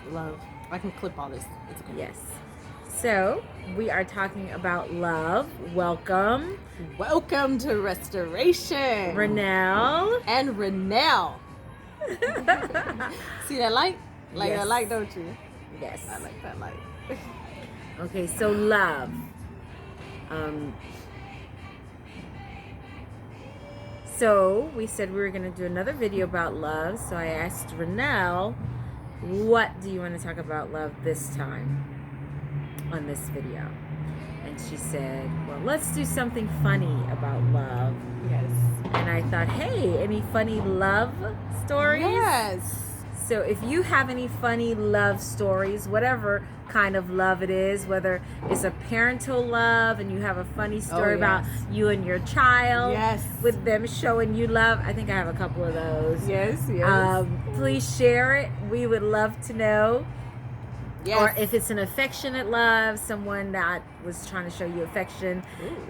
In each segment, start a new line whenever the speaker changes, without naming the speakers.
Love. I can clip all this. It's okay.
Yes. So, we are talking about love. Welcome,
Welcome to Res-tor-a-tion.
Rarnell.
And Rheniel. See that light? Like
Yes.
that light, don't you?
Yes.
I like that light.
Okay, so love. So we said we were going to do another video about love. So I asked Rarnell, what do you want to talk about love this time on this video? And she said, well, let's do something funny about love.
Yes.
And I thought, hey, any funny love stories?
Yes.
So if you have any funny love stories, whatever kind of love it is, whether it's a parental love and you have a funny story about you and your child,
Yes.
with them showing you love. I think I have a couple of those.
Yes, yes.
Please share it. We would love to know.
Yes.
Or if it's an affectionate love, someone that was trying to show you affection,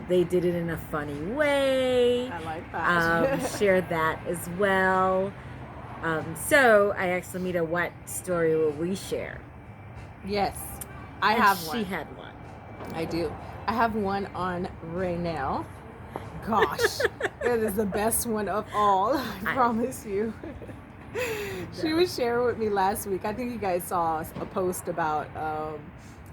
they did it in a funny way.
I like that.
Share that as well. So I asked Lamita, what story will we share?
Yes. I
And
have
she
one.
had one.
I do. I have one on Rheniel. Gosh, it is the best one of all. I promise you. She was sharing with me last week. I think you guys saw a post about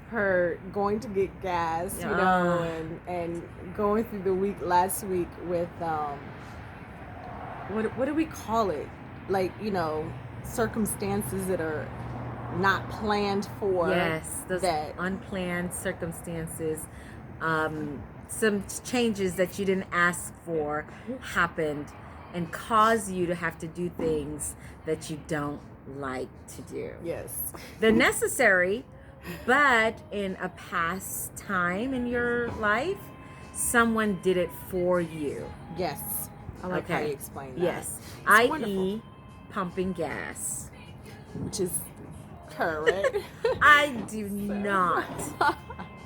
her going to get gas, you know, and going through the week last week with what do we call it? Like, you know, circumstances that are not planned for.
Yes, those unplanned circumstances. Some changes that you didn't ask for happened and cause you to have to do things that you don't like to do.
Yes.
They're necessary, but in a past time in your life, someone did it for you.
Yes. I like how you explain that.
Yes.
It's
i.e.
wonderful.
pumping gas.
Which is correct.
I do not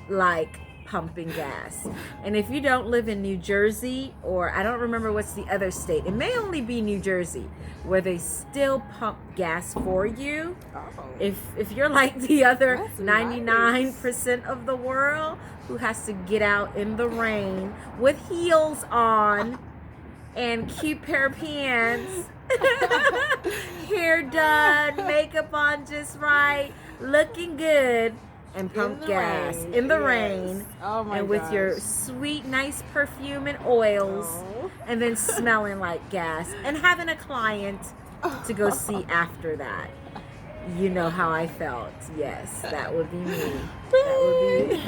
like pumping gas. And if you don't live in New Jersey, or I don't remember what's the other state, it may only be New Jersey, where they still pump gas for you.
Oh.
If you're like the other
That's
99% of the world who has to get out in the rain with heels on and cute pair of pants, hair done, makeup on just right, looking good, and pump gas in the rain,
oh my
and with your sweet, nice perfume and oils, and then smelling like gas, and having a client to go see after that. You know how I felt. Yes, that would be me. That would be me.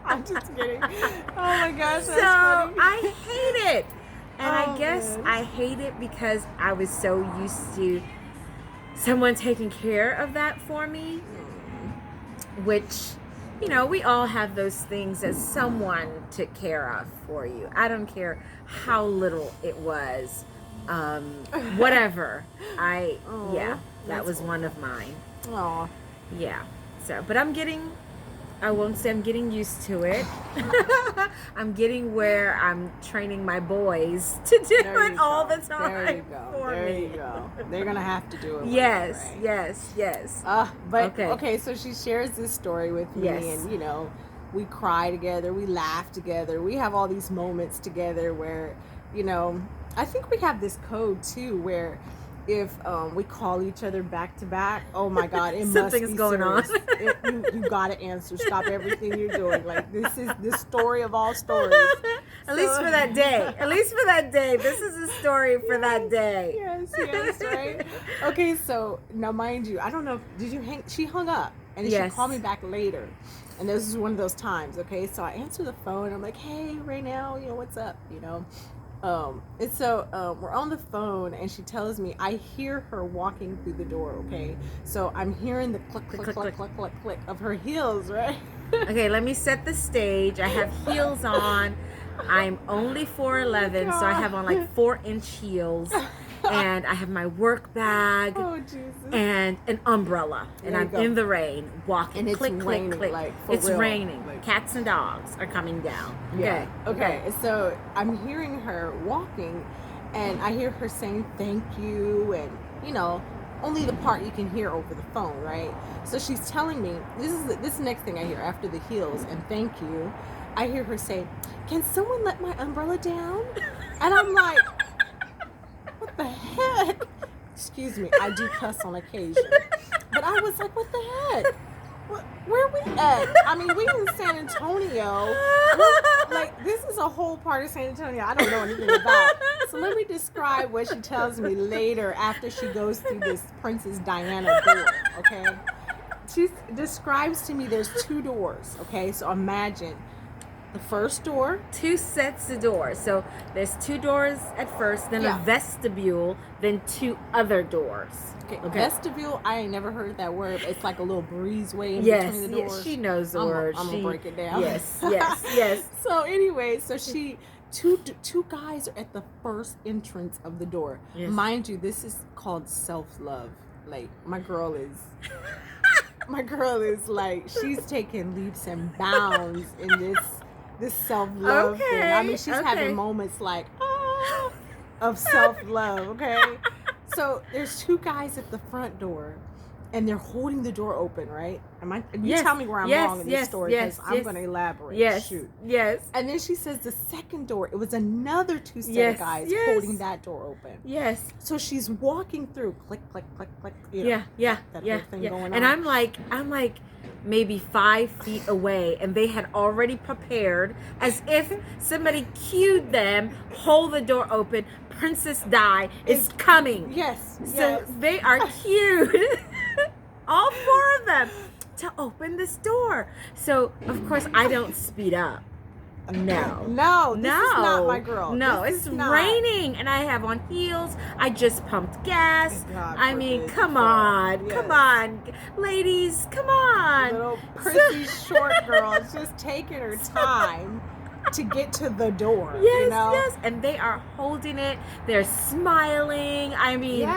I'm just kidding. Oh my gosh, that's
so
funny.
I hate it. And I guess
man.
I hate it because I was so used to someone taking care of that for me, which, you know, we all have those things that someone took care of for you. I don't care how little it was. Whatever. That was one of mine.
Aw.
Yeah. So, but I won't say I'm getting used to it. I'm getting where I'm training my boys to do it all the time.
There you go.
For
There
me.
you go. They're gonna have to do it.
Yes,
right?
yes.
But okay. So she shares this story with me,
Yes.
and you know, we cry together, we laugh together, we have all these moments together where, you know, I think we have this code too, where if we call each other back to back, oh my God, it must be
going
serious. You gotta answer. Stop everything you're doing. Like, this is the story of all stories.
At least for that day. At least for that day. This is a story for that day.
Yes, right. Okay, so now mind you, I don't know. Did you hang? She hung up, and then
Yes.
she called me back later. And this is one of those times. Okay, so I answer the phone. I'm like, hey, Rheniel, you know, what's up? You know. And so we're on the phone, and she tells me, I hear her walking through the door, okay? So I'm hearing the click, click, click, click, click, click of her heels, right?
Okay, let me set the stage. I have heels on. I'm only 4'11", so I have on like 4-inch heels. And I have my work bag and an umbrella. And I'm in the rain, walking.
And it's
click,
raining,
click, click.
like, for
it's
real.
raining.
Like,
cats and dogs are coming down.
Yeah. Okay. So I'm hearing her walking, and I hear her saying thank you, and you know, only the part you can hear over the phone, right? So she's telling me, this is the next thing I hear after the heels and thank you. I hear her say, "Can someone let my umbrella down?" And I'm like, what the heck? Excuse me, I do cuss on occasion. But I was like, what the heck? Where are we at? I mean, we in San Antonio. Like, this is a whole part of San Antonio I don't know anything about. So let me describe what she tells me later after she goes through this Princess Diana door, okay? She describes to me there's 2 doors, okay? So imagine the first door.
2 sets of doors. So there's 2 doors at first, then a vestibule, then 2 other doors.
Okay. Vestibule, I ain't never heard that word. It's like a little breezeway in between the doors.
Yes, she knows the word.
I'm gonna break it down.
Yes.
So anyway, so two guys are at the first entrance of the door. Yes. Mind you, this is called self-love. Like, my girl is like, she's taking leaps and bounds in this self-love thing. I mean, she's having moments like, of self-love, okay? So there's 2 guys at the front door, and they're holding the door open, right? You tell me where I'm wrong in this story, because I'm going to elaborate. Shoot.
Yes.
And then she says the second door, it was another 2 set of guys holding that door open.
Yes.
So she's walking through, click, click, click, click.
That whole thing going on. And I'm like maybe 5 feet away, and they had already prepared, as if somebody cued them, hold the door open, Princess Di is coming.
Yes.
So they are cued, all 4 of them, to open this door. So, of course, I don't speed up. No,
this is not my girl.
No, it's raining, and I have on heels. I just pumped gas. I mean, come on, ladies, come on.
Little pretty short girl is just taking her time to get to the door.
Yes, and they are holding it. They're smiling. I mean,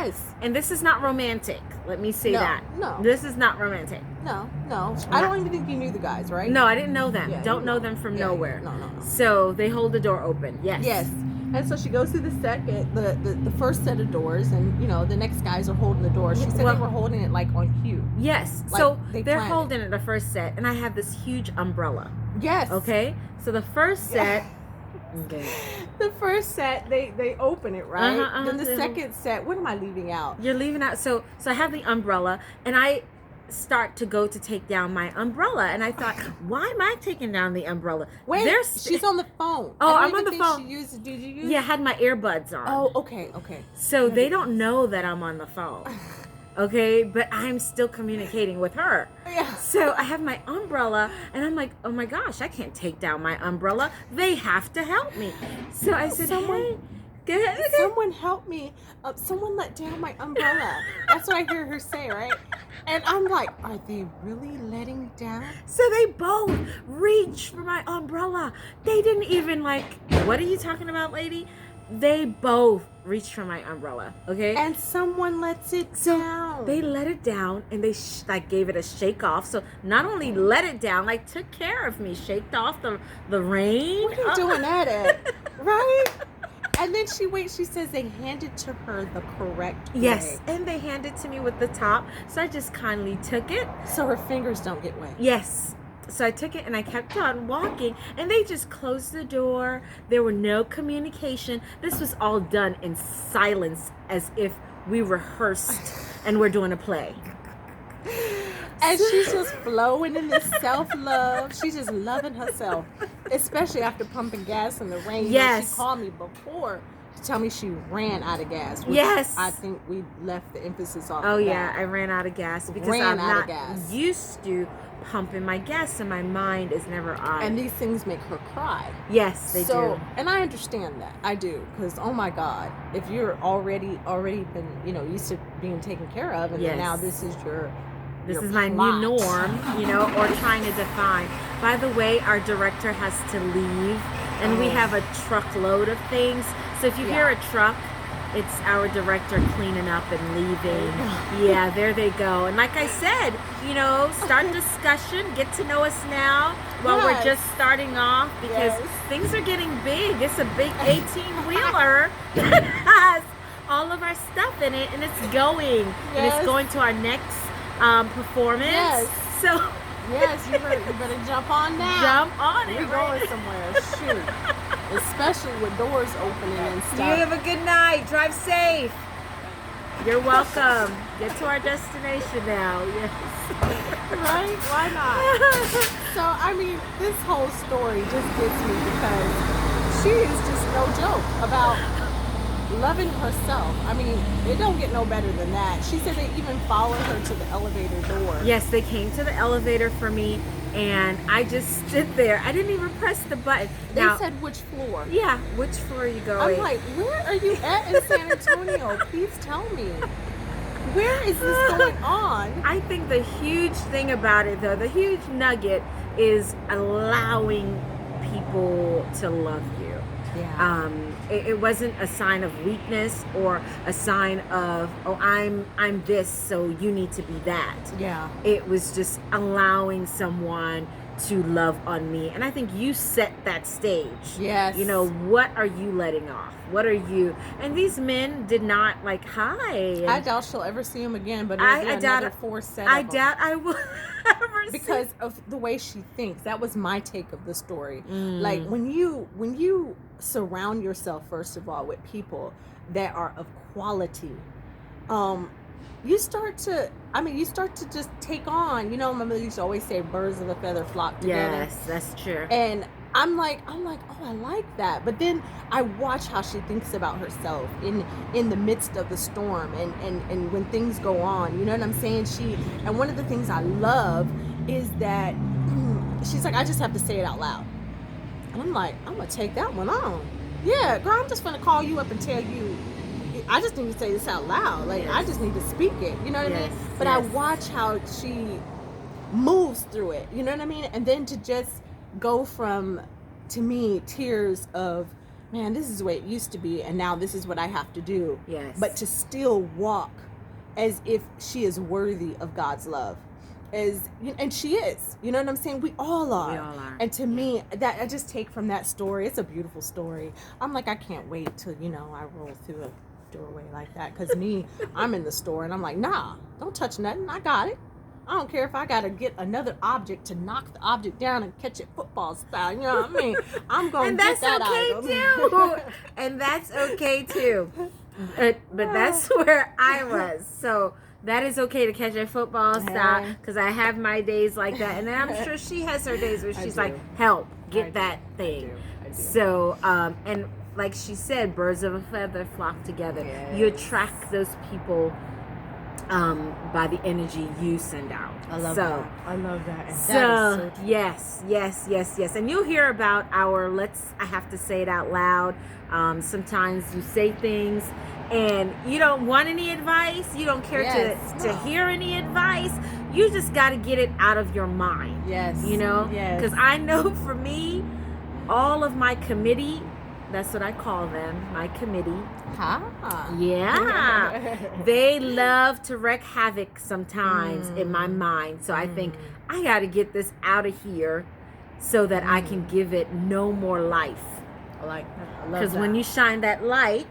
and this is not romantic. Let me say that.
No,
this is not romantic.
No. I don't even think you knew the guys, right?
No, I didn't know them. Don't know them from nowhere.
No.
So they hold the door open. Yes.
And so she goes through the first set of doors, and the next guys are holding the door. She said they were holding it like on cue.
Yes.
Like
so they're holding it the first set, and I have this huge umbrella.
Yes.
Okay. So the first set.
The first set, they open it, right? Then the second set, what am I leaving out?
You're leaving out. So I have the umbrella, and I start to go to take down my umbrella, and I thought, why am I taking down the umbrella?
Wait, she's on the phone.
Oh, I'm on the phone.
Did you use?
Yeah, I had my earbuds on.
Oh, okay.
So they don't know that I'm on the phone. Okay, but I'm still communicating with her.
Yeah.
So I have my umbrella, and I'm like, oh my gosh, I can't take down my umbrella. They have to help me. So I said, hey, go ahead.
Someone help me. Someone let down my umbrella. That's what I hear her say, right? And I'm like, are they really letting down?
So they both reach for my umbrella. They didn't even what are you talking about, lady? They both reached for my umbrella, okay?
And someone lets it down.
They let it down, and they gave it a shake off. So not only let it down, took care of me, shaked off the rain.
What are you doing that at? Right? And then she says they handed to her the correct way.
Yes, and they handed to me with the top. So I just kindly took it.
So her fingers don't get wet.
Yes. So I took it, and I kept on walking, and they just closed the door. There were no communication. This was all done in silence, as if we rehearsed and we're doing a play.
And she's just flowing in this self-love. She's just loving herself, especially after pumping gas in the rain.
Yes.
She called me before to tell me she ran out of gas. Which I think we left the emphasis off.
Oh,
of
yeah.
that.
I ran out of gas because I'm not used to pumping my gas, and my mind is never on.
And these things make her cry.
Yes, they do.
And I understand that. I do. Because, oh my God, if you're already been, used to being taken care of, and then now this is
this is my new norm, or trying to define. By the way, our director has to leave, and we have a truckload of things. So if you hear a truck, it's our director cleaning up and leaving. Yeah, there they go. And like I said, start discussion, get to know us now while we're just starting off, because things are getting big. It's a big 18-wheeler that has all of our stuff in it, and it's going. And
Yes.
it's going to our next performance.
Yes.
So
Yes, you better jump on now.
jump on it.
We're
right?
going somewhere. Shoot. Especially with doors opening and
You
stuff.
have a good night. Drive safe. You're welcome. Get to our destination now. Yes.
Right? Why not? So, I mean, this whole story just gets me because she is just no joke about loving herself. I mean, it don't get no better than that. She said they even followed her to the elevator door.
Yes, they came to the elevator for me, and I just stood there. I didn't even press the button.
They
Now,
said which floor.
yeah, which floor are you going?
I'm like, where are you at in San Antonio? Please tell me. Where is this going on?
I think the huge thing about it, though, the huge nugget is allowing people to love you.
Yeah.
It wasn't a sign of weakness or a sign of, oh, I'm this, so you need to be that.
Yeah.
It was just allowing someone to love on me, and I think you set that stage.
Yes.
You know, what are you letting off? What are you? And these men did not like, hi. And
I doubt she'll ever see him again, but
I
it'll be
doubt
another
it.
4 set
I
of them.
doubt I will ever see.
Because of the way she thinks. That was my take of the story.
Mm.
Like when you surround yourself, first of all, with people that are of quality, you start to just take on, my mother used to always say birds of a feather flock together.
Yes, that's true.
And I'm like, oh, I like that. But then I watch how she thinks about herself in the midst of the storm and when things go on. You know what I'm saying? And one of the things I love is that she's like, I just have to say it out loud. And I'm like, I'm gonna take that one on. Yeah, girl, I'm just gonna call you up and tell you. I just need to say this out loud. Like,
Yes.
I just need to speak it. You know what I
Yes,
mean? But I
yes.
watch how she moves through it. You know what I mean? And then to just go from, to me, tears of, man, this is the way it used to be, and now this is what I have to do.
Yes.
But to still walk as if she is worthy of God's love. And she is. You know what I'm saying? We all are.
We all are.
And to me, that I just take from that story, it's a beautiful story. I'm like, I can't wait till, I roll through a doorway like that. Because I'm in the store and I'm like, nah, don't touch nothing. I got it. I don't care if I got to get another object to knock the object down and catch it football style. You know what I mean? I'm going to get that item.
Too. And that's okay too. But that's where I was. So that is okay to catch a football style, because I have my days like that. And then I'm sure she has her days where she's like, help, get that thing.
I do.
So, and like she said, birds of a feather flock together.
Yes.
You attract those people by the energy you send out.
I love that. I love that. And
So,
that is
yes. And you'll hear about our, I have to say it out loud. Sometimes you say things and you don't want any advice. You don't care to hear any advice. You just got to get it out of your mind.
Yes. Yes.
Because I know for me, all of my committee, that's what I call them, my committee. Yeah. They love to wreak havoc sometimes in my mind. So I think I got to get this out of here so that I can give it no more life.
I like that.
Because when you shine that light,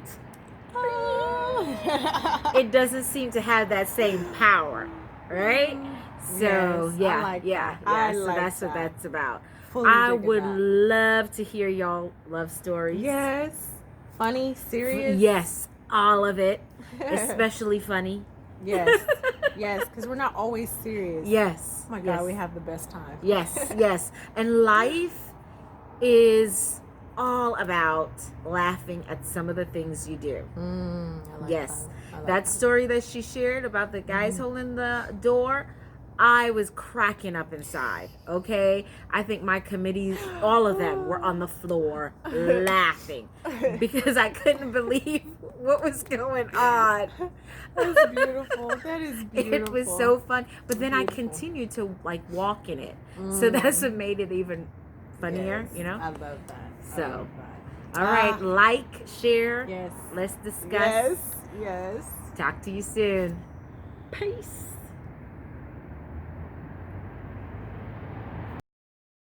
it doesn't seem to have that same power, right? So
Yes, I like that. I
So
like
that's what
that.
that's about.
Fully
I
digging
would
that.
love to hear y'all love stories.
Yes. Funny, serious.
Yes, all of it, especially funny.
Yes. Yes, because we're not always serious.
Yes.
Oh my God,
yes.
we have the best time.
Yes. And life is all about laughing at some of the things you do.
I like
Yes.
that. I like
That story that she shared about the guys holding the door, I was cracking up inside, okay? I think my committees, all of them, were on the floor laughing because I couldn't believe what was going on.
That's beautiful. That is beautiful.
It was so fun. But then I
Beautiful.
continued to walk in it. So that's what made it even funnier,
Yes, I love that.
So,
I love that.
All right, like, share.
Yes.
Let's discuss.
Yes.
Talk to you soon. Peace.